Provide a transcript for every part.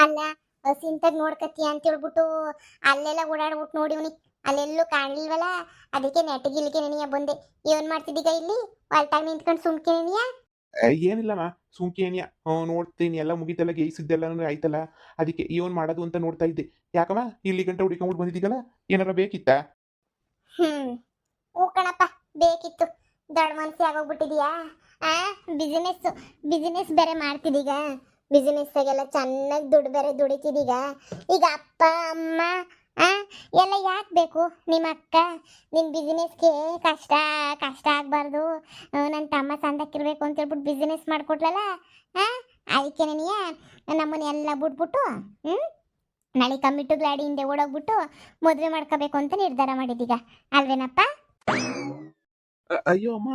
ಅಲ್ಲ ಹಸಿಂತಾಗ ನೋಡ್ಕತ್ತೀಯ ಅಂತ ಹೇಳ್ಬಿಟ್ಟು ಅಲ್ಲೆಲ್ಲ ಓಡಾಡ್ಬಿಟ್ಟು ನೋಡಿವ್ನಿ, ಅಲ್ಲೆಲ್ಲೂ ಕಾಣಲಿಲ್ವಲ್ಲ. ಅದಕ್ಕೆ ನೆಟ್ಟಗಿಲ್ಕೆ ನೆನೆಯ ಬಂದೆ. ಏನ್ ಮಾಡ್ತಿದ್ದೀಗ ಇಲ್ಲಿ ಹೊಲ್ಟಾಗ ನಿಂತ್ಕೊಂಡು ಸುಮ್ಕೆ ನೆನೆಯ? ಏನಿಲ್ಲಮ್ಮ, ಸುಮ್ಕೆ ಏನಿಯ ನೋಡ್ತೀನಿ, ಎಲ್ಲ ಮುಗಿತಲ್ಲ, ಗೇಯ್ಸಿದ್ದೆಲ್ಲ ಆಯ್ತಲ್ಲ, ಅದಕ್ಕೆ ಏನ್ ಮಾಡೋದು ಅಂತ ನೋಡ್ತಾ ಇದ್ದೆ. ಯಾಕಮ್ಮ ಇಲ್ಲಿ ಗಂಟೆ ಹುಡುಕೊಂಡ್ಬಿಟ್ಟು ಬಂದಿದ್ದೀಗಲ್ಲ, ಏನಾರ ಬೇಕಿತ್ತಾ? ಹ್ಮ್ ಹ್ಞೂ ಕಣಪ್ಪ, ಬೇಕಿತ್ತು. ದೊಡ್ಡ ಮನ್ಸಿ ಆಗೋಗ್ಬಿಟ್ಟಿದ್ಯಾ? ಆ ಬಿಸಿನೆಸ್ ಬಿಸಿನೆಸ್ ಬೇರೆ ಮಾಡ್ತಿದೀಗ. ಬಿಸಿನೆಸ್ಸಾಗೆಲ್ಲ ಚೆನ್ನಾಗಿ ದುಡ್ಡು ಬೇರೆ ದುಡಿತಿದೀಗ. ಈಗ ಅಪ್ಪ ಅಮ್ಮ ಆ ಎಲ್ಲ ಯಾಕೆ ಬೇಕು? ನಿಮ್ಮ ಅಕ್ಕ ನಿನ್ನ ಬಿಸಿನೆಸ್ಗೆ ಕಷ್ಟ ಕಷ್ಟ ಆಗಬಾರ್ದು, ನನ್ನ ತಮ್ಮ ಸಂದಕ್ಕಿರ್ಬೇಕು ಅಂತ ಹೇಳ್ಬಿಟ್ಟು ಬಿಸಿನೆಸ್ ಮಾಡಿಕೊಟ್ಲಲ್ಲ. ಆ ಅದಕ್ಕೆ ನನಗೆ ನಮ್ಮನ್ನೆಲ್ಲ ಬಿಟ್ಬಿಟ್ಟು ನಾಳೆ ಕಮ್ಮಿಟ್ಟು ಗಾಡಿ ಹಿಂದೆ ಓಡೋಗ್ಬಿಟ್ಟು ಮದುವೆ ಮಾಡ್ಕೋಬೇಕು ಅಂತ ನಿರ್ಧಾರ ಮಾಡಿದೀಗ, ಅಲ್ವೇನಪ್ಪ? ಅಯ್ಯೋ ಅಮ್ಮ,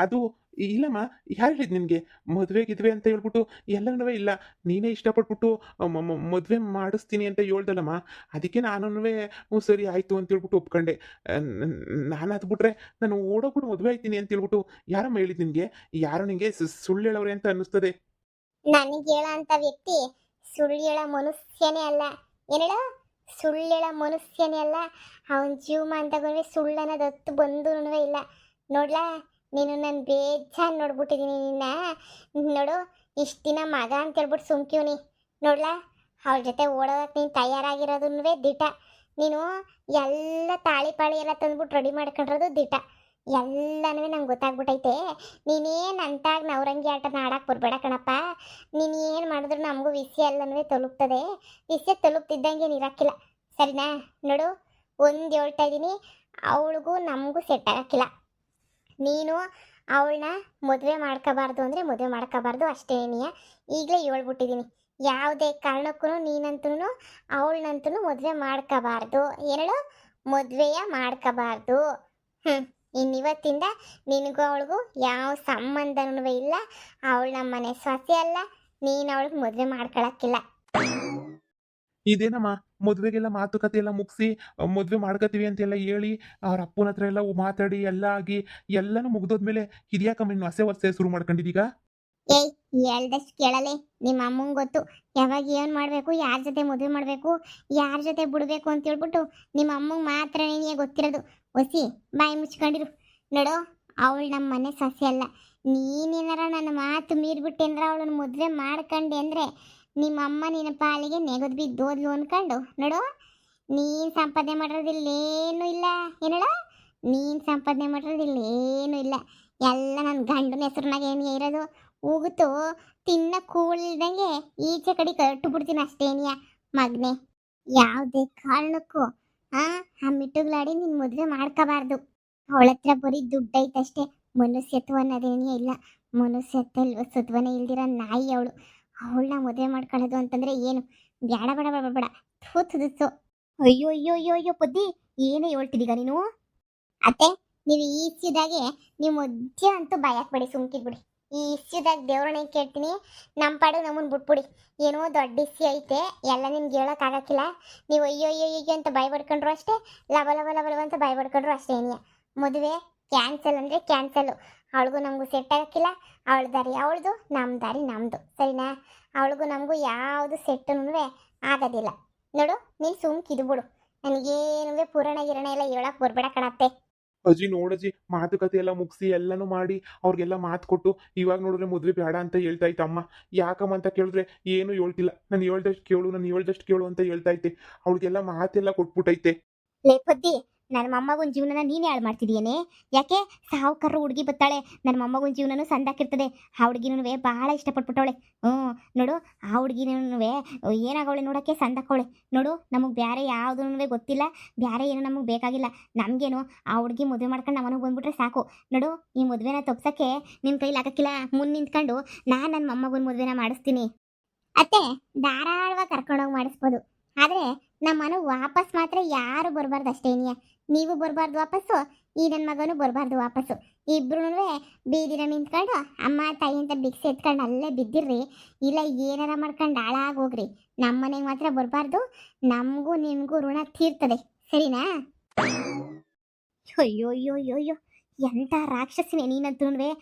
ಅದು ಇಲ್ಲಮ್ಮ. ಯಾರು ಹೇಳಿದ್ ನಿನಗೆ ಮದುವೆ ಗಿದ್ವೆ ಅಂತ ಹೇಳ್ಬಿಟ್ಟು? ಎಲ್ಲನೂ ಇಲ್ಲ, ನೀನೇ ಇಷ್ಟಪಟ್ಬಿಟ್ಟು ಮದುವೆ ಮಾಡಿಸ್ತೀನಿ ಅಂತ ಹೇಳ್ದಲ್ಲಮ್ಮ. ಅದಕ್ಕೆ ನಾನು ಹ್ಞೂ ಸರಿ ಆಯಿತು ಅಂತ ಹೇಳ್ಬಿಟ್ಟು ಒಪ್ಕೊಂಡೆ. ನಾನು ಅದು ಬಿಟ್ರೆ ನಾನು ಓಡೋಗ್ಬಿಟ್ಟು ಮದುವೆ ಆಯ್ತೀನಿ ಅಂತ ಹೇಳ್ಬಿಟ್ಟು ಯಾರಮ್ಮ ಹೇಳಿದ್ ನಿನಗೆ? ಯಾರೋ ನಿನಗೆ ಸುಳ್ಳು ಹೇಳೋರೆ ಅಂತ ಅನ್ನಿಸ್ತದೆ. ನನಗೆ ಹೇಳೋ ಅಂತ ವ್ಯಕ್ತಿ ಸುಳ್ಳು ಹೇಳೋ ಮನುಷ್ಯನೇ ಅಲ್ಲ. ಏನೇಳ? ಸುಳ್ಳು ಹೇಳೋ ಮನುಷ್ಯನೇ ಅಲ್ಲ. ಅವನ ಜೀವಮಾನದಾಗೇ ಸುಳ್ಳು ಅನ್ನೋದು ಹೊತ್ತು ಬಂದೂ ಇಲ್ಲ. ನೋಡ್ಲಾ, ನೀನು ನಾನು ಬೇಜಾನ್ ನೋಡ್ಬಿಟ್ಟಿದ್ದೀನಿ ನಿನ್ನ. ನೋಡು, ಇಷ್ಟು ದಿನ ಮಗ ಅಂತ ಹೇಳ್ಬಿಟ್ಟು ಸುಮ್ಕಿವ್ನಿ. ನೋಡ್ಲಾ, ಅವಳ ಜೊತೆ ಓಡೋದಕ್ಕೆ ನೀನು ತಯಾರಾಗಿರೋದನ್ನೇ ದಿಟ. ನೀನು ಎಲ್ಲ ತಾಳಿ ಪಾಳಿ ಎಲ್ಲ ತಂದ್ಬಿಟ್ಟು ರೆಡಿ ಮಾಡ್ಕೊಂಡಿರೋದು ದಿಟ. ಎಲ್ಲನೂ ನಂಗೆ ಗೊತ್ತಾಗ್ಬಿಟ್ಟೈತೆ. ನೀನೇನು ಅಂತಾಗ ನವರಂಗಿ ಆಟನ ಆಡಕ್ಕೆ ಬರಬೇಡ ಕಣಪ್ಪ. ನೀನು ಏನು ಮಾಡಿದ್ರು ನಮಗೂ ವಿಷಯ ಎಲ್ಲನೂ ತಲುಪ್ತದೆ. ವಿಷಯ ತಲುಪ್ತಿದ್ದಂಗೆ ಏನು ಇರೋಕ್ಕಿಲ್ಲ, ಸರಿನಾ? ನೋಡು, ಒಂದು ಹೇಳ್ತಾ ಇದ್ದೀನಿ, ಅವಳಿಗೂ ನಮಗೂ ಸೆಟ್ ಆಗೋಕ್ಕಿಲ್ಲ. ನೀನು ಅವಳನ್ನ ಮದುವೆ ಮಾಡ್ಕೋಬಾರ್ದು ಅಂದರೆ ಮದುವೆ ಮಾಡ್ಕೋಬಾರ್ದು, ಅಷ್ಟೇ. ನೀಯ ಈಗಲೇ ಹೇಳ್ಬಿಟ್ಟಿದ್ದೀನಿ, ಯಾವುದೇ ಕಾರಣಕ್ಕೂ ನೀನಂತೂ ಅವಳನ್ನಂತೂ ಮದುವೆ ಮಾಡ್ಕೋಬಾರ್ದು. ಏನೇಳು? ಮದುವೆಯ ಮಾಡ್ಕೋಬಾರ್ದು. ಇನ್ನಿವತ್ತಿಂದ ನಿನಗೂ ಅವಳಿಗೂ ಯಾವ ಸಂಬಂಧನೂ ಇಲ್ಲ. ಅವಳು ನಮ್ಮ ಮನೆ ಸೊಸೆ ಅಲ್ಲ, ನೀನು ಅವಳಿಗೆ ಮದುವೆ ಮಾಡ್ಕೊಳಕ್ಕಿಲ್ಲ. ಇದೇನಮ್ಮ, ಮದುವೆಗೆಲ್ಲ ಮಾತುಕತೆ ಎಲ್ಲ ಮುಗಿಸಿ ಮದುವೆ ಮಾಡ್ಕೋತೀವಿ ಅಂತೆಲ್ಲ ಹೇಳಿ ಅವ್ರ ಅಪ್ಪನ ಹತ್ರ ಎಲ್ಲ ಮಾತಾಡಿ ಎಲ್ಲ ಆಗಿ ಎಲ್ಲನೂ ಮುಗ್ದೋದ್ಮೇಲೆ ಇದ್ಯಾಕಮ್ಮ ಇನ್ನು ಹಸೆ ವರ್ಷೆ ಶುರು ಮಾಡ್ಕೊಂಡಿದ್ದೀಗ? ಏಯ್, ಹೇಳ್ದಷ್ಟು ಕೇಳಲೆ. ನಿಮ್ಮ ಅಮ್ಮಂಗೆ ಗೊತ್ತು ಯಾವಾಗ ಏನು ಮಾಡಬೇಕು, ಯಾರ ಜೊತೆ ಮದುವೆ ಮಾಡಬೇಕು, ಯಾರ ಜೊತೆ ಬಿಡಬೇಕು ಅಂತ ಹೇಳ್ಬಿಟ್ಟು. ನಿಮ್ಮ ಅಮ್ಮಂಗೆ ಮಾತ್ರ ನಿನಗೆ ಗೊತ್ತಿರೋದು. ಒಸಿ ಬಾಯಿ ಮುಚ್ಕೊಂಡಿರು. ನೋಡು, ಅವಳು ನಮ್ಮ ಮನೆ ಸೊಸೆ ಅಲ್ಲ. ನೀನೇನಾರ ನನ್ನ ಮಾತು ಮೀರ್ಬಿಟ್ಟೇಂದ್ರ ಅವಳನ್ನ ಮದುವೆ ಮಾಡ್ಕೊಂಡೆ ಅಂದರೆ ನಿಮ್ಮ ಅಮ್ಮ ನಿನ್ನ ಪಾಲಿಗೆ ನೆಗದು ಬಿದ್ದೋದ್ಲು ಅನ್ಕೊಂಡು. ನೋಡು, ನೀನು ಸಂಪಾದನೆ ಮಾಡಿರೋದಿಲ್ಲೇನೂ ಇಲ್ಲ. ಏನೋಳ? ನೀನು ಸಂಪಾದನೆ ಮಾಡಿರೋದಿಲ್ಲೇನೂ ಇಲ್ಲ. ಎಲ್ಲ ನನ್ನ ಗಂಡನ ಹೆಸ್ರನಾಗ ಏನು ಇರೋದು. ಹೋಗುತ್ತೋ ತಿನ್ನ ಕೂಳ್ದಂಗೆ ಈಚೆ ಕಡೆ ಕಟ್ಟು ಬಿಡ್ತೀನಿ ಅಷ್ಟೇನಿಯ ಮಗನೆ. ಯಾವುದೇ ಕಾರಣಕ್ಕೂ ಆ ಮಿಟ್ಟುಗಳಾಡಿ ನೀನು ಮದುವೆ ಮಾಡ್ಕೋಬಾರ್ದು. ಅವಳ ಹತ್ರ ಬರೀ ದುಡ್ಡು ಐತಷ್ಟೇ, ಮನುಷ್ಯತ್ವ ಅನ್ನೋದೇನೇ ಇಲ್ಲ. ಮನುಷ್ಯತ್ವನೇ ಇಲ್ದಿರೋ ನಾಯಿ ಅವಳು. ಅವಳನ್ನ ಮದುವೆ ಮಾಡ್ಕೊಳ್ಳೋದು ಅಂತಂದ್ರೆ ಏನು? ಬೇಡ ಬೇಡ ಬೇಡ ಬೇಡ. ಥೂತು. ಅಯ್ಯೋ ಅಯ್ಯೋ ಅಯ್ಯೋ ಅಯ್ಯೋ ಪುದ್ದಿ, ಏನೇ ಹೇಳ್ತಿದ್ದೀಗ ನೀನು? ಅತ್ತೆ, ನೀವು ಈ ಇಸ್ಯುದಾಗೆ ನೀವು ಮಧ್ಯ ಅಂತೂ ಬಾಯಾಕ್ಬೇಡಿ, ಸುಮ್ಕಿದ್ಬಿಡಿ. ಈ ಇಸ್ಯುದಾಗ ದೇವ್ರನ್ನ ಕೇಳ್ತೀನಿ, ನಮ್ಮ ಪಾಡು ನಮ್ಮನ್ನು ಬಿಟ್ಬಿಡಿ. ಏನೋ ದೊಡ್ಡ ಇಸ್ಯು ಐತೆ, ಎಲ್ಲ ನಿಮ್ಗೆ ಹೇಳೋಕ್ಕಾಗಕ್ಕಿಲ್ಲ. ನೀವು ಅಯ್ಯೋ ಅಯ್ಯೋ ಅಯ್ಯೋ ಅಂತ ಬಾಯಿ ಪಡ್ಕೊಂಡ್ರು ಅಷ್ಟೇ, ಲವ ಲವ ಲವ ಲವ ಅಂತ ಬಾಯಿ ಪಡ್ಕೊಂಡ್ರು ಅಷ್ಟೇ. ಏನಿಯ ಮದುವೆ ಕ್ಯಾನ್ಸಲ್ ಅಂದರೆ ಕ್ಯಾನ್ಸಲ್ಲು. ಅವಳಿಗೂ ನಮಗೂ ಸೆಟ್ ಆಗೋಕ್ಕಿಲ್ಲ. ಅವಳ ದಾರಿ ಅವಳದು, ನಮ್ಮ ದಾರಿ ನಮ್ಮದು, ಸರಿನಾ? ಅವಳಿಗೂ ನಮಗೂ ಯಾವುದು ಸೆಟ್ಟುನೂ ಆಗೋದಿಲ್ಲ. ನೋಡು, ನೀನು ಸುಮ್ಕಿದ್ಬಿಡು. ನನಗೇನು ಪುರಾಣ ಗಿರಣ ಎಲ್ಲ ಹೇಳಕ್ಕೆ ಬರಬೇಡ ಕಣತ್ತೆ. ಅಜ್ಜಿ ನೋಡಜ್ಜಿ, ಮಾತುಕತೆ ಎಲ್ಲ ಮುಗಿಸಿ ಎಲ್ಲನೂ ಮಾಡಿ ಅವ್ರಿಗೆಲ್ಲ ಮಾತು ಕೊಟ್ಟು ಇವಾಗ ನೋಡಿದ್ರೆ ಮದುವೆ ಬೇಡ ಅಂತ ಹೇಳ್ತಾ ಇತ್ತು ಅಮ್ಮ. ಯಾಕಮ್ಮ ಅಂತ ಕೇಳಿದ್ರೆ ಏನು ಹೇಳ್ತಿಲ್ಲ. ನಾನು ಹೇಳ್ದಷ್ಟು ಕೇಳು ಅಂತ ಹೇಳ್ತಾ ಇದ್ದೆ. ಅವಳಿಗೆಲ್ಲ ಮಾತೆಲ್ಲ ಕೊಟ್ಬಿಟ್ಟೈತೆ. ಲೇ ಪದ್ದಿ, ನನ್ನ ಮೊಮ್ಮಗನ ಜೀವನನ ನೀನೇ ಹಾಳು ಮಾಡ್ತಿದೀಯೇನೆ. ಯಾಕೆ? ಸಾವುಕಾರ ಹುಡುಗಿ ಬತ್ತಾಳೆ, ನನ್ನ ಮೊಮ್ಮಗನ ಜೀವನನೂ ಸಂದಾಕಿರ್ತದೆ. ಆ ಹುಡುಗಿನೂ ಭಾಳ ಇಷ್ಟಪಟ್ಬಿಟ್ಟವಳೆ. ನೋಡು, ಆ ಹುಡುಗಿನೂ ಏನಾಗವಳೆ ನೋಡೋಕ್ಕೆ ಸಂದಾಕವಳೆ. ನೋಡು, ನಮಗೆ ಬೇರೆ ಯಾವುದೂ ಗೊತ್ತಿಲ್ಲ, ಬೇರೆ ಏನು ನಮಗೆ ಬೇಕಾಗಿಲ್ಲ. ನಮಗೇನು ಆ ಹುಡುಗಿ ಮದುವೆ ಮಾಡ್ಕೊಂಡು ನಮ್ಮನೆಗೆ ಬಂದ್ಬಿಟ್ರೆ ಸಾಕು. ನೋಡು, ಈ ಮದುವೆನ ತಪ್ಸೋಕ್ಕೆ ನಿನ್ನ ಕೈಲಿ ಆಗಕ್ಕಿಲ್ಲ. ಮುಂದೆ ನಿಂತ್ಕೊಂಡು ನಾನು ನನ್ನ ಮೊಮ್ಮಗನ ಮದುವೆನ ಮಾಡಿಸ್ತೀನಿ. ಅತ್ತೆ, ಧಾರಾಳವಾಗಿ ಕರ್ಕೊಂಡೋಗಿ ಮಾಡಿಸ್ಬೋದು. ಆದರೆ ನಮ್ಮ ಮನೆ ವಾಪಸ್ ಮಾತ್ರ ಯಾರು ಬರಬಾರ್ದು ಅಷ್ಟೇನಿಯ. ನೀವು ಬರಬಾರ್ದು ವಾಪಸ್ಸು, ಈ ನನ್ನ ಮಗನೂ ಬರಬಾರ್ದು ವಾಪಸ್ಸು. ಇಬ್ರು ಬೀದಿನ ನಿಂತ್ಕೊಂಡು ಅಮ್ಮ ತಾಯಿ ಅಂತ ಭಿಕ್ಷೆ ಎತ್ಕೊಂಡು ಅಲ್ಲೇ ಬಿದ್ದಿರ್ರಿ, ಇಲ್ಲ ಏನಾರ ಮಾಡ್ಕೊಂಡು ಹಾಳಾಗೋಗ್ರಿ. ನಮ್ಮ ಮನೆಗೆ ಮಾತ್ರ ಬರಬಾರ್ದು. ನಮಗೂ ನಿಮಗೂ ಋಣ ತೀರ್ತದೆ, ಸರಿನಾ? ಅಯ್ಯೋ ಅಯ್ಯೋ ಅಯ್ಯೋ ಅಯ್ಯೋ, ಎಂಥ ರಾಕ್ಷಸಿನೇ ನೀನಂತೂ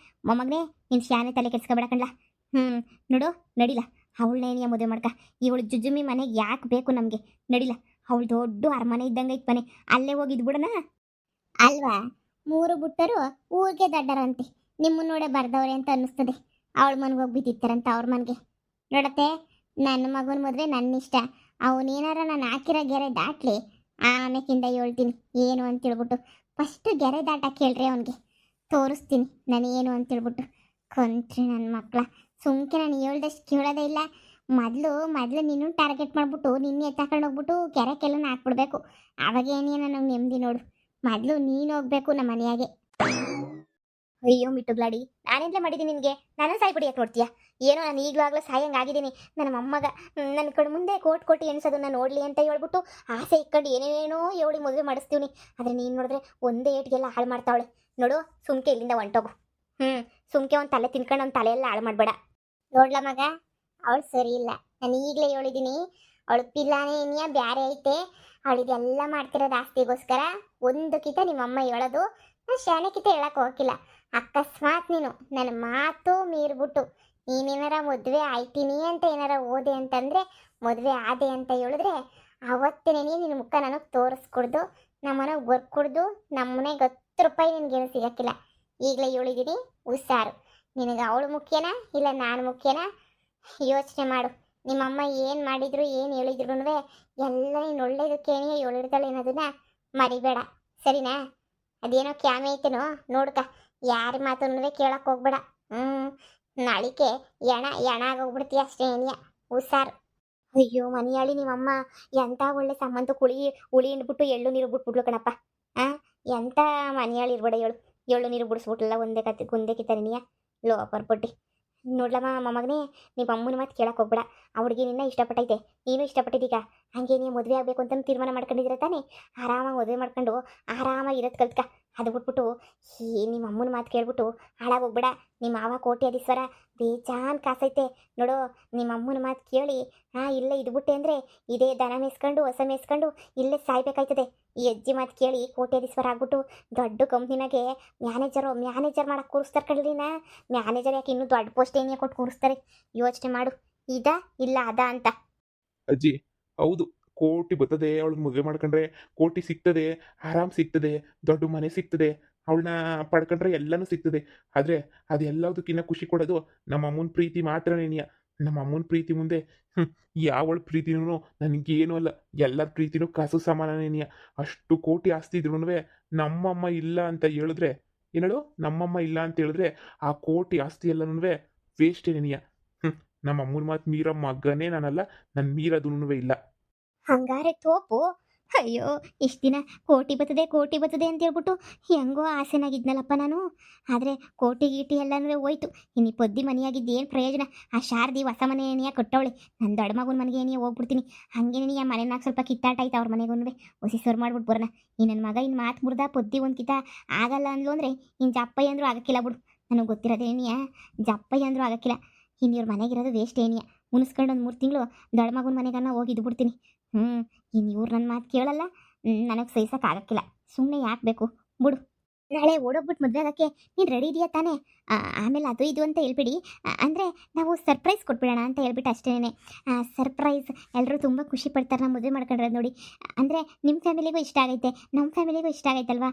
ಮೊಮ್ಮಗನೇ. ನಿನ್ನ ಶಾನೆ ತಲೆ ಕೆಡ್ಸ್ಕೊಬೇಡ ಕಣ್ಲ. ನೋಡು, ನಡಿಲ್ಲ, ಅವಳನ್ನೇನಿಯ ಮದುವೆ ಮಾಡ್ಕ. ಇವಳು ಜುಜುಮಿ ಮನೆಗೆ ಯಾಕೆ ಬೇಕು ನಮಗೆ? ನಡಿಲ್ಲ. ಅವಳು ದೊಡ್ಡ ಅರಮನೆ ಇದ್ದಂಗೆ ಐತೆ ಮನೆ. ಅಲ್ಲೇ ಹೋಗಿದ್ ಬಿಡೋಣ ಅಲ್ವಾ? ಮೂರು ಬಿಟ್ಟರು ಊರಿಗೆ ದಡ್ಡರಂತೆ. ನಿಮ್ಮನ್ನ ನೋಡೇ ಬರ್ದವ್ರೆ ಅಂತ ಅನ್ನಿಸ್ತದೆ. ಅವಳ ಮನೆಗೆ ಹೋಗಿ ಬಿದ್ದಿತ್ತಾರಂತ ಅವ್ರ ಮನೆಗೆ. ನೋಡತ್ತೆ, ನನ್ನ ಮಗನ ಮದುವೆ ನನ್ನ ಇಷ್ಟ. ಅವನೇನಾರ ನಾನು ಹಾಕಿರೋ ಗೆರೆ ದಾಟ್ಲಿ, ಆಮೇಕಿಂದ ಹೇಳ್ತೀನಿ ಏನು ಅಂತ ಹೇಳ್ಬಿಟ್ಟು. ಫಸ್ಟ್ ಗೆರೆ ದಾಟಕ್ಕೆ ಹೇಳ್ರಿ ಅವನಿಗೆ, ತೋರಿಸ್ತೀನಿ ನಾನು ಏನು ಅಂತೇಳ್ಬಿಟ್ಟು. ಕೊಂತ್ರಿ ನನ್ನ ಮಕ್ಕಳ. ಸುಮ್ಕೆ ನಾನು ಹೇಳ್ದಷ್ಟು ಕೇಳೋದೇ ಇಲ್ಲ. ಮೊದಲು ನೀನು ಟಾರ್ಗೆಟ್ ಮಾಡಿಬಿಟ್ಟು ನಿನ್ನೆ ಎತ್ತಾಕೊಂಡು ಹೋಗ್ಬಿಟ್ಟು ಕೆರೆಕೆಲ್ಲ ಹಾಕ್ಬಿಡ್ಬೇಕು. ಅವಾಗ ಏನೇನ ನನಗೆ ನೆಮ್ಮದಿ ನೋಡು. ಮೊದಲು ನೀನು ಹೋಗ್ಬೇಕು ನಮ್ಮ ಮನೆಯಾಗೆ. ಅಯ್ಯೋ ಮಿಟ್ಟುಗ್ಲಾಡಿ, ನಾನೆಂತಲೇ ಮಾಡಿದ್ದೀನಿ ನಿನಗೆ? ನನ್ನ ಸಾಯ್ಬಿಡಿಯಕ್ಕೆ ನೋಡ್ತೀಯಾ? ಏನೋ ನಾನು ಈಗಲೂ ಸಾಯಂಗಾಗಿದ್ದೀನಿ. ನನ್ನ ಮೊಮ್ಮಗ ನನ್ನ ಕಡೆ ಮುಂದೆ ಕೋಟಿ ಎಣಿಸೋದನ್ನ ನೋಡಲಿ ಅಂತ ಹೇಳ್ಬಿಟ್ಟು ಆಸೆ ಇಟ್ಕೊಂಡು ಏನೇನೋ ಹೇಳಿ ಮದುವೆ ಮಾಡಿಸ್ತೀವಿ. ಆದರೆ ನೀನು ನೋಡಿದ್ರೆ ಒಂದೇ ಏಟ್ಗೆಲ್ಲ ಹಾಳು ಮಾಡ್ತಾವಳೆ ನೋಡು. ಸುಮ್ಕೆ ಇಲ್ಲಿಂದ ಹೊಂಟೋಗು. ಸುಮ್ಕೆ ಒಂದು ತಲೆ ತಿನ್ಕೊಂಡು ಒಂದು ತಲೆಯೆಲ್ಲ ಹಾಳು ಮಾಡಬೇಡ. ನೋಡ್ಲ ಮಗ, ಅವಳು ಸರಿ ಇಲ್ಲ. ನಾನು ಈಗಲೇ ಹೇಳಿದ್ದೀನಿ, ಅವಳು ಪಿಲ್ಲಾನೇ ಏನಿಯ ಬ್ಯಾರೆ ಐತೆ. ಅವಳಿಗೆಲ್ಲ ಮಾಡ್ತಿರೋದು ಆಸ್ತಿಗೋಸ್ಕರ. ಒಂದಕ್ಕಿಂತ ನಿಮ್ಮಮ್ಮ ಹೇಳೋದು ನಾನು ಶಾಣೆಕಿತ ಹೇಳಕ್ಕೆ ಹೋಗಿಲ್ಲ. ಅಕಸ್ಮಾತ್ ನೀನು ನನ್ನ ಮಾತು ಮೀರ್ಬಿಟ್ಟು ನೀನೇನಾರ ಮದುವೆ ಆಯ್ತೀನಿ ಅಂತ ಏನಾರ ಓದೆ ಅಂತಂದರೆ, ಮದುವೆ ಆದೆ ಅಂತ ಹೇಳಿದ್ರೆ, ಅವತ್ತೇನೇ ನಿನ್ನ ಮುಖ ನನಗೆ ತೋರಿಸ್ಕೊಡ್ದು, ನಮ್ಮನೆಗೆ ಬರ್ಕೊಡ್ದು, ನಮ್ಮನೆಗೆ 10 ರೂಪಾಯಿ ನಿನಗೇನು ಸಿಗೋಕ್ಕಿಲ್ಲ. ಈಗಲೇ ಹೇಳಿದ್ದೀನಿ, ಹುಷಾರು. ನಿನಗೆ ಅವಳು ಮುಖ್ಯನಾ ಇಲ್ಲ ನಾನು ಮುಖ್ಯನಾ? ಯೋಚನೆ ಮಾಡು. ನಿಮ್ಮಮ್ಮ ಏನು ಮಾಡಿದ್ರು ಏನು ಹೇಳಿದ್ರು ಎಲ್ಲ ನೀನು ಒಳ್ಳೇದಕ್ಕೇನೆ ಹೇಳಿರ್ತಾಳೆ ಅನ್ನೋದನ್ನ ಮರಿಬೇಡ, ಸರಿನಾ? ಅದೇನೋ ಕ್ಯಾಮೆ ಐತೇನೋ ನೋಡ್ಕ. ಯಾರ ಮಾತನ್ನೂ ಕೇಳಕ್ಕೆ ಹೋಗ್ಬೇಡ. ನಾಳಿಕೆ ಎಣ ಆಗೋಗ್ಬಿಡ್ತೀಯ ಅಷ್ಟೇ ಏನಿಯ. ಹುಷಾರು. ಅಯ್ಯೋ ಮನೆಯಾಳಿ, ನಿಮ್ಮಮ್ಮ ಎಂಥ ಒಳ್ಳೆ ಸಂಬಂಧ ಹುಳಿ ಹಿಂಡ್ಬಿಟ್ಟು ಎಳ್ಳು ನೀರು ಬಿಟ್ಬಿಟ್ಲು ಕಣಪ್ಪ. ಎಂಥ ಮನೆಯಾಳಿ ಇರ್ಬೇಡ. ಎಳ್ಳು ನೀರು ಬಿಡಿಸ್ಬಿಟ್ಲಲ್ಲ ಒಂದೇ ಕಿತ್ತನಿಯ ಲೋಪರ್ ಪೊಟ್ಟಿ. ನೋಡ್ಲಮ್ಮ ಮೊಮ್ಮಗನೇ, ನಿಮ್ಮ ಅಮ್ಮನ ಮಾತು ಕೇಳಕ್ಕೆ ಹೋಗ್ಬೇಡ. ಆ ಹುಡುಗಿ ನಿನ್ನ ಇಷ್ಟಪಟ್ಟೈತೆ, ನೀನು ಇಷ್ಟಪಟ್ಟಿದ್ದೀಗ. ಹಾಗೆ ನೀವು ಮದುವೆ ಆಗಬೇಕು ಅಂತ ತೀರ್ಮಾನ ಮಾಡ್ಕೊಂಡಿದ್ದೀರ ತಾನೇ? ಆರಾಮಾಗಿ ಮದುವೆ ಮಾಡ್ಕೊಂಡು ಆರಾಮಾಗಿ ಇರೋದು ಕಲ್ತ್ಕ. ಅದು ಬಿಟ್ಬಿಟ್ಟು ನಿಮ್ಮ ಅಮ್ಮನ ಮಾತು ಕೇಳ್ಬಿಟ್ಟು ಹಾಳಾಗೋಗ್ಬೇಡ. ನಿಮ್ಮ ಮಾವ ಕೋಟ್ಯಾಧೀಶ್ವರ, ಬೇಜಾನ್ ಕಾಸೈತೆ ನೋಡು. ನಿಮ್ಮ ಅಮ್ಮನ ಮಾತು ಕೇಳಿ ಇಲ್ಲೇ ಇದ್ಬಿಟ್ಟೆ ಅಂದರೆ ಇದೇ ದನ ಮೇಯಿಸ್ಕೊಂಡು ಹೊಸ ಮೇಯಿಸ್ಕೊಂಡು ಇಲ್ಲೇ ಸಾಯ್ಬೇಕಾಯ್ತದೆ. ಈ ಅಜ್ಜಿ ಮಾತು ಕೇಳಿ ಕೋಟ್ಯಾಧೀಶ್ವರ ಆಗ್ಬಿಟ್ಟು ದೊಡ್ಡ ಕಂಪ್ನಿನಾಗೆ ಮ್ಯಾನೇಜರ್ ಮಾಡಕ್ಕೆ ಕೂರಿಸ್ತಾರೆ ಕಳ್ಳಿನ. ಮ್ಯಾನೇಜರ್ ಯಾಕೆ ಇನ್ನೂ ದೊಡ್ಡ ಪೋಸ್ಟ್ ಏನೇ ಕೊಟ್ಟು ಕೂರಿಸ್ತಾರೆ? ಯೋಚನೆ ಮಾಡು, ಇದಾ ಇಲ್ಲ ಅದಾ ಅಂತ. ಅಜ್ಜಿ ಹೌದು, ಕೋಟಿ ಬರ್ತದೆ. ಅವಳು ಮದುವೆ ಮಾಡ್ಕೊಂಡ್ರೆ ಕೋಟಿ ಸಿಗ್ತದೆ, ಆರಾಮ್ ಸಿಗ್ತದೆ, ದೊಡ್ಡ ಮನೆ ಸಿಗ್ತದೆ, ಅವಳನ್ನ ಪಡ್ಕೊಂಡ್ರೆ ಎಲ್ಲನೂ ಸಿಗ್ತದೆ. ಆದರೆ ಅದೆಲ್ಲದಕ್ಕಿಂತ ಖುಷಿ ಕೊಡೋದು ನಮ್ಮ ಅಮ್ಮನ ಪ್ರೀತಿ ಮಾತ್ರನೇನಿಯ. ನಮ್ಮ ಅಮ್ಮನ ಪ್ರೀತಿ ಮುಂದೆ ಯಾವಳ ಪ್ರೀತಿನೂ ನನಗೇನು ಅಲ್ಲ. ಎಲ್ಲರ ಪ್ರೀತಿನೂ ಕಾಸು ಸಮಾನನೇನಿಯ. ಅಷ್ಟು ಕೋಟಿ ಆಸ್ತಿ ಇದ್ರೂ ನಮ್ಮಮ್ಮ ಇಲ್ಲ ಅಂತ ಹೇಳಿದ್ರೆ, ಏನೇಳು, ನಮ್ಮಮ್ಮ ಇಲ್ಲ ಅಂತ ಹೇಳಿದ್ರೆ ಆ ಕೋಟಿ ಆಸ್ತಿ ಎಲ್ಲನೂ ವೇಸ್ಟೇನೇನಿಯ. ನಮ್ಮ ಅಮ್ಮನ ಮಾತು ಮೀರೋ ಮಗನೇ ನಾನಲ್ಲ, ನನ್ನ ಮೀರೋದೂ ಇಲ್ಲ. ಹಂಗಾರೆ ತೋಪು. ಅಯ್ಯೋ, ಇಷ್ಟು ದಿನ ಕೋಟಿ ಬರ್ತದೆ ಅಂತ ಹೇಳ್ಬಿಟ್ಟು ಹೆಂಗೋ ಆಸೆನಾಗಿದ್ನಲ್ಲಪ್ಪ ನಾನು. ಆದರೆ ಕೋಟಿ ಗೀಟಿ ಎಲ್ಲನೂ ಹೋಯ್ತು. ಇನ್ನು ಪೊದ್ದಿ ಮನೆಯಾಗಿದ್ದು ಏನು ಪ್ರಯೋಜನ? ಆ ಶಾರದಿ ಹೊಸ ಮನೆ ಏನಿಯ ಕಟ್ಟವಳೆ. ನನ್ನ ದೊಡ್ಡ ಮಗನ ಮನೆಗೆ ಏನಿಯ ಹೋಗ್ಬಿಡ್ತೀನಿ. ಹಾಗೇನೇ ಆ ಮನೆನಾಗ ಸ್ವಲ್ಪ ಕಿತ್ತಾಟ ಆಯ್ತು ಅವ್ರ ಮನೆಗೂ. ಹೊಸಿ ಸರ್ ಮಾಡ್ಬಿಟ್ಟು ಬರೋಣ. ಈ ನನ್ನ ಮಗ ಇನ್ನು ಮಾತು ಮುರ್ದ ಪೊದ್ದಿ ಒಂದು ಕಿತ್ತ ಆಗಲ್ಲ ಅಂದ್ಲು ಅಂದರೆ ಇನ್ನು ಜಪ್ಪಯ್ಯ ಅಂದರೂ ಆಗಕ್ಕಿಲ್ಲ ಬಿಡು. ನನಗೆ ಗೊತ್ತಿರೋದೇನಿಯ, ಜಪ್ಪಯ್ಯ ಅಂದರೂ ಆಗಕ್ಕಿಲ್ಲ. ಇನ್ನು ಇವ್ರ ಮನೆಗಿರೋದು ವೇಸ್ಟ್ ಏನಿಯ. ಮುನಿಸ್ಕೊಂಡು ಒಂದು 3 ತಿಂಗಳು ದೊಡ್ಡ ಮಗನ ಮನೆಗನ್ನ ಹೋಗಿ ಇದ್ಬಿಡ್ತೀನಿ. ಇನ್ನು ಇವ್ರು ನನ್ನ ಮಾತು ಕೇಳಲ್ಲ, ನನಗೆ ಸಹಿಸೋಕ್ಕಾಗಕ್ಕಿಲ್ಲ. ಸುಮ್ಮನೆ ಯಾಕೆ ಬೇಕು ಬಿಡು. ನಾಳೆ ಓಡೋಗ್ಬಿಟ್ಟು ಮದುವೆ ಆಗೋಕ್ಕೆ ನೀನು ರೆಡಿ ಇದೆಯಾ ತಾನೇ? ಆಮೇಲೆ ಅದು ಇದು ಅಂತ ಹೇಳ್ಬಿಡಿ. ಅಂದರೆ ನಾವು ಸರ್ಪ್ರೈಸ್ ಕೊಟ್ಬಿಡೋಣ ಅಂತ ಹೇಳ್ಬಿಟ್ಟು ಅಷ್ಟೇ. ಸರ್ಪ್ರೈಸ್ ಎಲ್ಲರೂ ತುಂಬ ಖುಷಿ ಪಡ್ತಾರೆ ನಾವು ಮದುವೆ ಮಾಡ್ಕೊಂಡ್ರೆ ನೋಡಿ. ಅಂದರೆ ನಿಮ್ಮ ಫ್ಯಾಮಿಲಿಗೂ ಇಷ್ಟ ಆಗೈತೆ, ನಮ್ಮ ಫ್ಯಾಮಿಲಿಗೂ ಇಷ್ಟ ಆಗೈತಲ್ವಾ?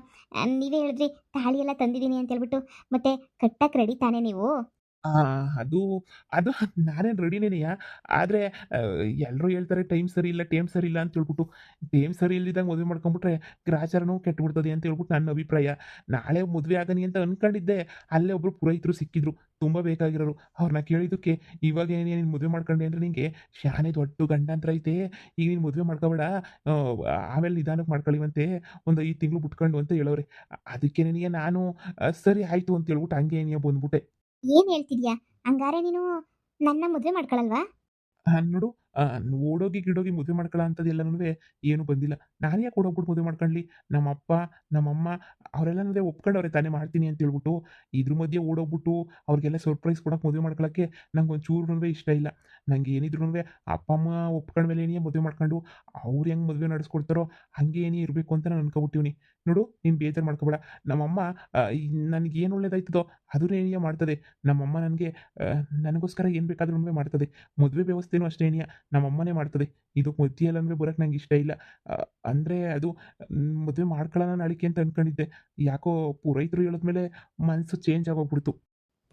ನೀವೇ ಹೇಳಿದ್ರಿ ತಾಳಿ ಎಲ್ಲ ತಂದಿದ್ದೀನಿ ಅಂತ ಹೇಳ್ಬಿಟ್ಟು. ಮತ್ತು ಕಟ್ಟಕ್ಕೆ ರೆಡಿ ತಾನೇ ನೀವು? ಅದು ಅದು ನಾನೇನು ರೆಡಿನೇನೆಯ. ಆದರೆ ಎಲ್ಲರೂ ಹೇಳ್ತಾರೆ ಟೈಮ್ ಸರಿ ಇಲ್ಲ ಅಂತ ಹೇಳ್ಬಿಟ್ಟು. ಟೈಮ್ ಸರಿ ಇಲ್ದಿದ್ದಾಗ ಮದುವೆ ಮಾಡ್ಕೊಂಬಿಟ್ರೆ ಗ್ರಾಚಾರನೂ ಕೆಟ್ಟುಬಿಡ್ತದೆ ಅಂತ ಹೇಳ್ಬಿಟ್ಟು ನನ್ನ ಅಭಿಪ್ರಾಯ. ನಾಳೆ ಮದುವೆ ಆಗನಿ ಅಂತ ಅಂದ್ಕೊಂಡಿದ್ದೆ. ಅಲ್ಲೇ ಒಬ್ಬರು ಪುರೋಹಿತರು ಸಿಕ್ಕಿದ್ರು, ತುಂಬ ಬೇಕಾಗಿರೋರು. ಅವ್ರನ್ನ ಕೇಳಿದ್ದಕ್ಕೆ, ಇವಾಗ ನೀನು ಮದುವೆ ಮಾಡ್ಕೊಂಡೆ ಅಂದರೆ ನಿನಗೆ ಶಾನೆ ದೊಡ್ಡ ಗಂಡಾಂತರ ಐತೆ, ಈಗ ನೀನು ಮದುವೆ ಮಾಡ್ಕೋಬೇಡ, ಆಮೇಲೆ ನಿಧಾನಕ್ಕೆ ಮಾಡ್ಕೊಳ್ಳಿವಂತೆ, ಒಂದು 5 ತಿಂಗಳು ಬಿಟ್ಕೊಂಡು ಅಂತ ಹೇಳೋರೆ. ಅದಕ್ಕೆ ನನಗೆ ನಾನು ಸರಿ ಆಯಿತು ಅಂತ ಹೇಳ್ಬಿಟ್ಟು ಹಂಗೆ ಏನಿಯ ಬಂದ್ಬಿಟ್ಟೆ. ಏನು ಹೇಳ್ತಿದ್ಯಾ? ಹಂಗಾರೆ ನೀನು ನನ್ನ ಮದುವೆ ಮಾಡ್ಕೊಳ್ಳಲ್ವಾ? ನೋಡು, ಓಡೋಗಿ ಗಿಡೋಗಿ ಮದುವೆ ಮಾಡ್ಕೊಳ್ಳೋ ಅಂಥದ್ದೆಲ್ಲನೂ ಏನೂ ಬಂದಿಲ್ಲ. ನಾನು ಯಾಕೆ ಓಡೋಗ್ಬಿಟ್ಟು ಮದುವೆ ಮಾಡ್ಕೊಳ್ಳಿ? ನಮ್ಮಪ್ಪ, ನಮ್ಮಮ್ಮ ಅವರೆಲ್ಲನೂ ಒಪ್ಕೊಂಡವ್ರೆ ತಾನೇ ಮಾಡ್ತೀನಿ ಅಂತ ಹೇಳ್ಬಿಟ್ಟು. ಇದ್ರ ಮಧ್ಯೆ ಓಡೋಗ್ಬಿಟ್ಟು ಅವ್ರಿಗೆಲ್ಲ ಸರ್ಪ್ರೈಸ್ ಕೊಡೋಕೆ ಮದುವೆ ಮಾಡ್ಕೊಳ್ಳೋಕ್ಕೆ ನಂಗೆ ಒಂಚೂರುನು ಇಷ್ಟ ಇಲ್ಲ. ನಂಗೆ ಏನಿದ್ರುನು ಅಪ್ಪ, ಅಮ್ಮ ಒಪ್ಕೊಂಡ್ಮೇಲೇನೇ ಮದುವೆ ಮಾಡ್ಕೊಂಡು ಅವ್ರು ಹೆಂಗೆ ಮದುವೆ ನಡೆಸ್ಕೊಡ್ತಾರೋ ಹಂಗೆ ಏನೇ ಇರಬೇಕು ಅಂತ ನಾನು ಅನ್ಕೊಬಿಟ್ಟಿವ್ನಿ. ನೋಡು, ನೀನು ಬೇಜಾರು ಮಾಡ್ಕೋಬೇಡ. ನಮ್ಮಮ್ಮ ನನಗೇನು ಒಳ್ಳೇದಾಯ್ತದೋ ಅದನ್ನೇ ಮಾಡ್ತದೆ. ನಮ್ಮಮ್ಮ ನನಗೋಸ್ಕರ ಏನು ಬೇಕಾದ್ರೂ ಮಾಡ್ತದೆ. ಮದುವೆ ವ್ಯವಸ್ಥೆನೂ ಅಷ್ಟೇ ನಮ್ಮಮ್ಮನೇ ಮಾಡ್ತದೆ. ಇದಕ್ಕೆ ಮಧ್ಯೆಲ್ಲನೂ ಬರೋಕ್ಕೆ ನಂಗೆ ಇಷ್ಟ ಇಲ್ಲ. ಅಂದರೆ ಅದು ಮದುವೆ ಮಾಡ್ಕೊಳ್ಳೋಣ ನಾಳಿಕೆ ಅಂತ ಅನ್ಕೊಂಡಿದ್ದೆ. ಯಾಕೋ ಪುರೋಹಿತರು ಹೇಳಿದ್ಮೇಲೆ ಮನಸ್ಸು ಚೇಂಜ್ ಆಗೋಗ್ಬಿಡ್ತು.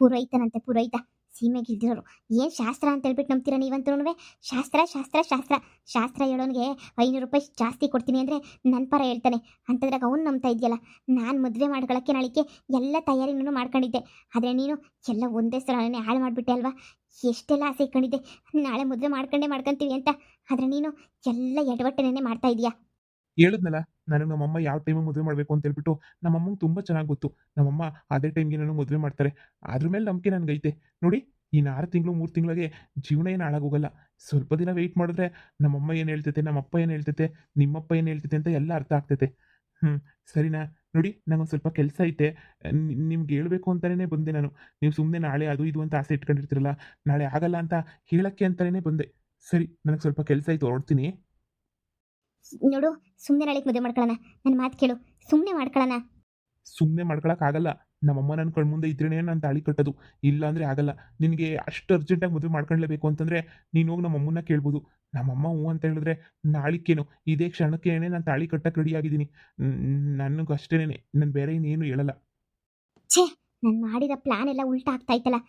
ಪುರೋಹಿತನಂತೆ ಪುರೋಹಿತ, ಸೀಮೆಗಿಲ್ದಿರೋರು. ಏನು ಶಾಸ್ತ್ರ ಅಂತ ಹೇಳ್ಬಿಟ್ಟು ನಂಬ್ತೀರಾ ನೀವಂತೂ? ಶಾಸ್ತ್ರ ಶಾಸ್ತ್ರ ಶಾಸ್ತ್ರ ಶಾಸ್ತ್ರ ಹೇಳೋನಿಗೆ ₹500 ಜಾಸ್ತಿ ಕೊಡ್ತೀನಿ ಅಂದರೆ ನನ್ನ ಪರ ಹೇಳ್ತಾನೆ. ಅಂಥದ್ರಾಗ ಅವ್ನು ನಂಬ್ತಾ ಇದೆಯಲ್ಲ. ನಾನು ಮದುವೆ ಮಾಡ್ಕೊಳ್ಳೋಕ್ಕೆ ನಾಳಿಕೆ ಎಲ್ಲ ತಯಾರಿನೂ ಮಾಡ್ಕೊಂಡಿದ್ದೆ. ಆದರೆ ನೀನು ಎಲ್ಲ ಒಂದೇ ಸಲನೇ ಹಾಳು ಮಾಡಿಬಿಟ್ಟೆ ಅಲ್ವಾ? ಎಷ್ಟೆಲ್ಲ ಆಸೆ ಇಟ್ಕೊಂಡಿದ್ದೆ ನಾಳೆ ಮದುವೆ ಮಾಡ್ಕೊಂತೀವಿ ಅಂತ. ಆದರೆ ನೀನು ಎಲ್ಲ ಎಡವಟ್ಟೆನೇ ಮಾಡ್ತಾ ಇದೀಯಾ. ಹೇಳಿದ್ನಲ್ಲ, ನನಗೆ ನಮ್ಮಮ್ಮ ಯಾವ ಟೈಮಿಗೆ ಮದುವೆ ಮಾಡಬೇಕು ಅಂತ ಹೇಳ್ಬಿಟ್ಟು ನಮ್ಮಮ್ಮಂಗೆ ತುಂಬ ಚೆನ್ನಾಗಿ ಗೊತ್ತು. ನಮ್ಮಮ್ಮ ಅದೇ ಟೈಮ್ಗೆ ನನಗೆ ಮದುವೆ ಮಾಡ್ತಾರೆ. ಅದ್ರ ಮೇಲೆ ನಂಬಿಕೆ ನನಗೈತೆ. ನೋಡಿ, ಇನ್ನು 6 ತಿಂಗಳು 3 ತಿಂಗಳಿಗೆ ಜೀವನ ಏನು ಹಾಳಾಗೋಗಲ್ಲ. ಸ್ವಲ್ಪ ದಿನ ವೆಯ್ಟ್ ಮಾಡಿದ್ರೆ ನಮ್ಮಮ್ಮ ಏನು ಹೇಳ್ತೈತೆ, ನಮ್ಮಪ್ಪ ಏನು ಹೇಳ್ತೈತೆ, ನಿಮ್ಮಪ್ಪ ಏನು ಹೇಳ್ತೈತೆ ಅಂತ ಎಲ್ಲ ಅರ್ಥ ಆಗ್ತೈತೆ. ಸರಿನಾ? ನೋಡಿ, ನಂಗೊಂದು ಸ್ವಲ್ಪ ಕೆಲಸ ಐತೆ. ನಿಮ್ಗೆ ಹೇಳ್ಬೇಕು ಅಂತಲೇ ಬಂದೆ ನಾನು. ನೀವು ಸುಮ್ಮನೆ ನಾಳೆ ಅದು ಇದು ಅಂತ ಆಸೆ ಇಟ್ಕೊಂಡಿರ್ತೀರಲ್ಲ, ನಾಳೆ ಆಗಲ್ಲ ಅಂತ ಹೇಳೋಕ್ಕೆ ಅಂತಲೇ ಬಂದೆ. ಸರಿ, ನನಗೆ ಸ್ವಲ್ಪ ಕೆಲಸ ಐತೆ, ಹೊರಡ್ತೀನಿ. ನೋಡು, ಸುಮ್ಮನೆ ನಾಳೆಗೆ ಮದುವೆ ಮಾಡ್ಕೊಳ್ಳೋಣ. ನನ್ನ ಮಾತು ಕೇಳು, ಸುಮ್ಮನೆ ಮಾಡ್ಕೊಳ್ಳೋಣ. ಸುಮ್ಮನೆ ಮಾಡ್ಕೊಳಕ್ಕಾಗಲ್ಲ. ನಮ್ಮಮ್ಮ ನನ್ನ ಕಣ್ಮುಂದೆ ಇದ್ರೇನೆ ನಾನು ತಾಳಿ ಕಟ್ಟೋದು. ಇಲ್ಲ ಅಂದರೆ ಆಗಲ್ಲ. ನಿನಗೆ ಅಷ್ಟು ಅರ್ಜೆಂಟಾಗಿ ಮದುವೆ ಮಾಡ್ಕೊಳ್ಳೇಬೇಕು ಅಂತಂದರೆ ನೀನು ಹೋಗಿ ನಮ್ಮಮ್ಮನ್ನ ಕೇಳ್ಬೋದು. ನಮ್ಮಮ್ಮ ಹ್ಞೂ ಅಂತ ಹೇಳಿದ್ರೆ ನಾಳಿಕೇನು ಇದೇ ಕ್ಷಣಕ್ಕೇನೆ ನಾನು ತಾಳಿ ಕಟ್ಟಕ್ಕೆ ರೆಡಿ ಆಗಿದ್ದೀನಿ. ನನಗೂ ಅಷ್ಟೇನೆ, ನಾನು ಬೇರೆ ಇನ್ನೇನು ಹೇಳಲ್ಲ. ಛೇ, ನಾನು ಮಾಡಿದ ಪ್ಲಾನ್ ಎಲ್ಲ ಉಲ್ಟಾ ಆಗ್ತಾ ಇತ್ತಲ್ಲ.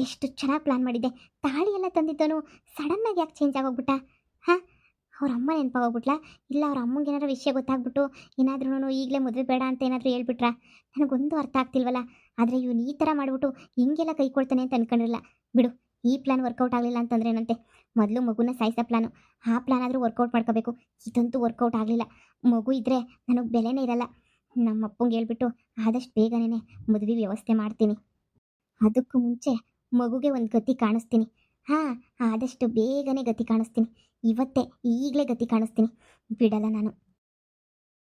ಎಷ್ಟು ಚೆನ್ನಾಗಿ ಪ್ಲಾನ್ ಮಾಡಿದ್ದೆ. ತಾಳಿ ಎಲ್ಲ ತಂದಿದ್ದನು ಸಡನ್ನಾಗಿ ಯಾಕೆ ಚೇಂಜ್ ಆಗೋಗ್ಬಿಟ್ಟ? ಹಾಂ, ಅವ್ರ ಅಮ್ಮ ನೆನಪಾಗೋಗ್ಬಿಟ್ಲಾ? ಇಲ್ಲ ಅವ್ರ ಅಮ್ಮಂಗೆ ಏನಾದ್ರು ವಿಷಯ ಗೊತ್ತಾಗ್ಬಿಟ್ಟು ಏನಾದ್ರೂ ಈಗಲೇ ಮದುವೆ ಬೇಡ ಅಂತ ಏನಾದರೂ ಹೇಳ್ಬಿಟ್ರಾ? ನನಗೊಂದು ಅರ್ಥ ಆಗ್ತಿಲ್ವಲ್ಲ. ಆದರೆ ಇವನು ಈ ಥರ ಮಾಡಿಬಿಟ್ಟು ಹಿಂಗೆಲ್ಲ ಕೈ ಕೊಡ್ತಾನೆ ಅಂತ ಅನ್ಕೊಂಡಿರಲ್ಲ. ಬಿಡು, ಈ ಪ್ಲಾನ್ ವರ್ಕೌಟ್ ಆಗಲಿಲ್ಲ ಅಂತಂದ್ರೆ ಏನಂತೆ? ಮೊದಲು ಮಗುನ ಸಾಯಿಸೋ ಪ್ಲಾನು, ಆ ಪ್ಲಾನ್ ಆದರೂ ವರ್ಕೌಟ್ ಮಾಡ್ಕೋಬೇಕು. ಇದಂತೂ ವರ್ಕೌಟ್ ಆಗಲಿಲ್ಲ. ಮಗು ಇದ್ದರೆ ನನಗೆ ಬೆಲೆನೇ ಇರಲ್ಲ. ನಮ್ಮ ಅಪ್ಪಂಗೆ ಹೇಳ್ಬಿಟ್ಟು ಆದಷ್ಟು ಬೇಗನೆ ಮದುವೆ ವ್ಯವಸ್ಥೆ ಮಾಡ್ತೀನಿ. ಅದಕ್ಕೂ ಮುಂಚೆ ಮಗುಗೆ ಒಂದು ಗತಿ ಕಾಣಿಸ್ತೀನಿ. ಹಾಂ, ಆದಷ್ಟು ಬೇಗನೆ ಗತಿ ಕಾಣಿಸ್ತೀನಿ. ಇವತ್ತೇ ಈಗಲೇ ಗತಿ ಕಾಣಿಸ್ತೀನಿ. ಬಿಡಲ್ಲ ನಾನು.